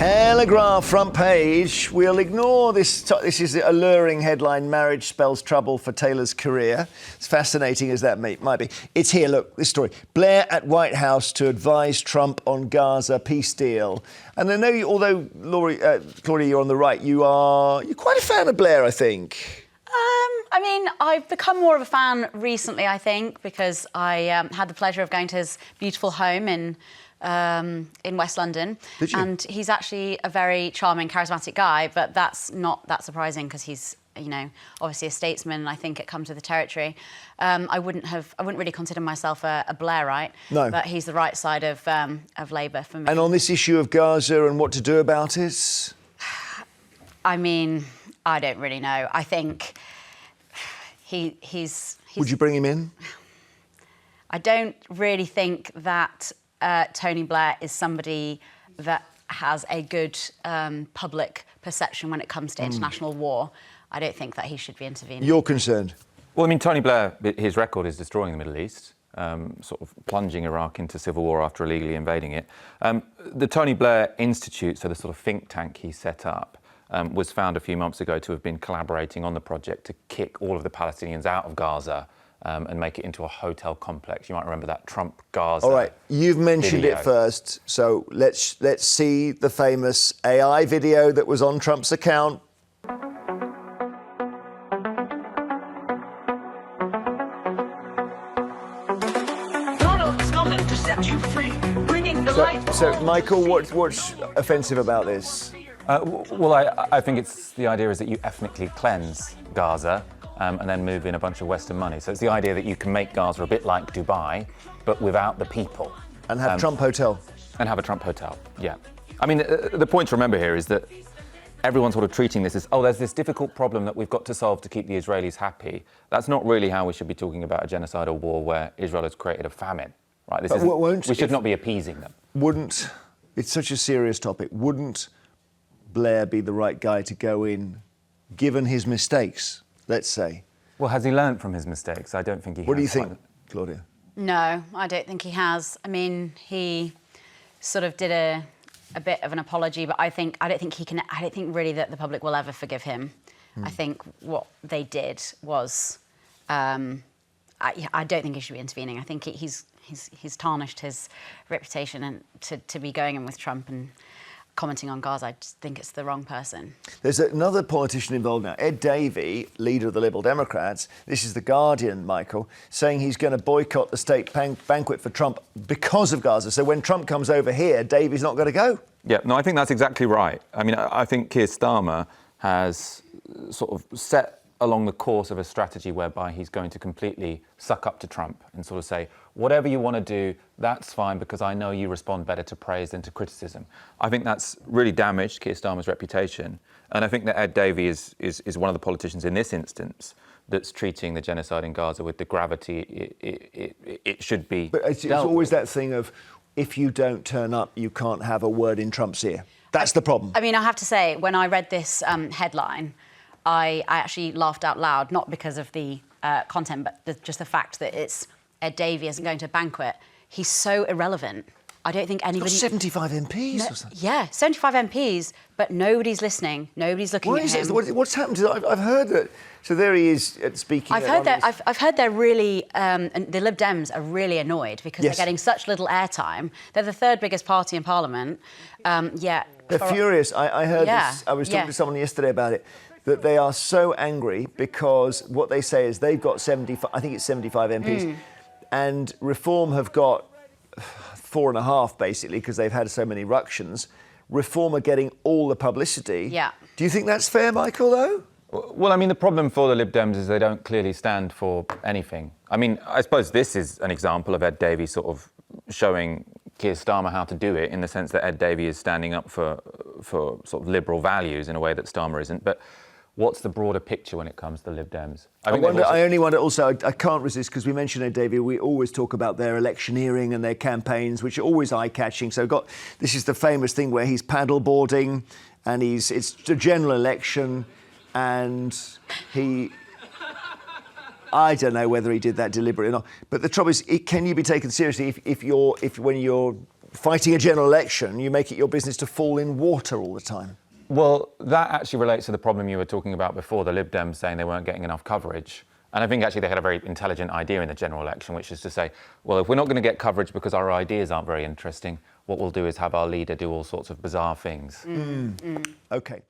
Telegraph front page. We'll ignore this. This is the alluring headline, "Marriage spells trouble for Taylor's career." It's fascinating as that might be. It's here, look, this story. Blair at White House to advise Trump on Gaza peace deal. And I know, although, Claudia, you're on the right, you're quite a fan of Blair, I think. I mean, I've become more of a fan recently, I think, because I had the pleasure of going to his beautiful home in West London. Did you? And he's actually a very charming, charismatic guy, but that's not that surprising because he's, you know, obviously a statesman, and I think it comes with the territory. I wouldn't really consider myself a Blairite, no. But he's the right side of Labour for me. And on this issue of Gaza and what to do about it? I mean, I don't really know. I think he's... Would you bring him in? I don't really think that Tony Blair is somebody that has a good public perception when it comes to international war. I don't think that he should be intervening. You're concerned? Well, I mean, Tony Blair, his record is destroying the Middle East, sort of plunging Iraq into civil war after illegally invading it. The Tony Blair Institute, so the sort of think tank he set up, was found a few months ago to have been collaborating on the project to kick all of the Palestinians out of Gaza and make it into a hotel complex. You might remember that Trump Gaza. All right, you've mentioned video. it first, so let's see the famous AI video that was on Trump's account. Donald's coming to set you free, bringing the light. So, Michael, what's offensive about this? Well, I think it's the idea is that you ethnically cleanse Gaza and then move in a bunch of Western money. So it's the idea that you can make Gaza a bit like Dubai, but without the people. And have Trump Hotel. And have a Trump hotel, yeah. I mean, the point to remember here is that everyone's sort of treating this as, oh, there's this difficult problem that we've got to solve to keep the Israelis happy. That's not really how we should be talking about a genocidal war where Israel has created a famine, right? We should not be appeasing them. It's such a serious topic, wouldn't Blair be the right guy to go in, given his mistakes, let's say? Well, has he learned from his mistakes? I don't think he has. What do you think, Claudia? No, I don't think he has. I mean, he sort of did a bit of an apology, but I don't think really that the public will ever forgive him. I think what they did was, I don't think he should be intervening. I think he's tarnished his reputation, and to be going in with Trump and commenting on Gaza, I just think it's the wrong person. There's another politician involved now, Ed Davey, leader of the Liberal Democrats. This is The Guardian, Michael, saying he's going to boycott the state banquet for Trump because of Gaza. So when Trump comes over here, Davey's not going to go. Yeah, no, I think that's exactly right. I mean, I think Keir Starmer has sort of set along the course of a strategy whereby he's going to completely suck up to Trump and sort of say, whatever you want to do, that's fine, because I know you respond better to praise than to criticism. I think that's really damaged Keir Starmer's reputation. And I think that Ed Davey is one of the politicians in this instance that's treating the genocide in Gaza with the gravity it should be. But it's always that thing of, if you don't turn up, you can't have a word in Trump's ear. That's the problem. I mean, I have to say, when I read this headline, I actually laughed out loud, not because of the content, but just the fact that it's Ed Davey isn't going to a banquet. He's so irrelevant. I don't think anybody... He's got 75 MPs or something. Yeah, 75 MPs, but nobody's listening. Nobody's looking at him. What's happened to that? I've heard that... So there he is speaking... I've heard they're really... and the Lib Dems are really annoyed because they're getting such little airtime. They're the third biggest party in Parliament. They're furious. I heard this. I was talking to someone yesterday about it, that they are so angry because what they say is they've got 75... I think it's 75 MPs. And Reform have got 4.5, basically, because they've had so many ructions. Reform are getting all the publicity. Yeah. Do you think that's fair, Michael, though? Well, I mean, the problem for the Lib Dems is they don't clearly stand for anything. I mean, I suppose this is an example of Ed Davey sort of showing Keir Starmer how to do it, in the sense that Ed Davey is standing up for sort of liberal values in a way that Starmer isn't. But what's the broader picture when it comes to the Lib Dems? I only wonder also, I can't resist, because we mentioned Ed Davey, we always talk about their electioneering and their campaigns, which are always eye-catching. So this is the famous thing where he's paddleboarding and it's a general election, and I don't know whether he did that deliberately or not. But the trouble is, can you be taken seriously if when you're fighting a general election, you make it your business to fall in water all the time. Well, that actually relates to the problem you were talking about before, the Lib Dem saying they weren't getting enough coverage. And I think actually they had a very intelligent idea in the general election, which is to say, well, if we're not going to get coverage because our ideas aren't very interesting, what we'll do is have our leader do all sorts of bizarre things. OK.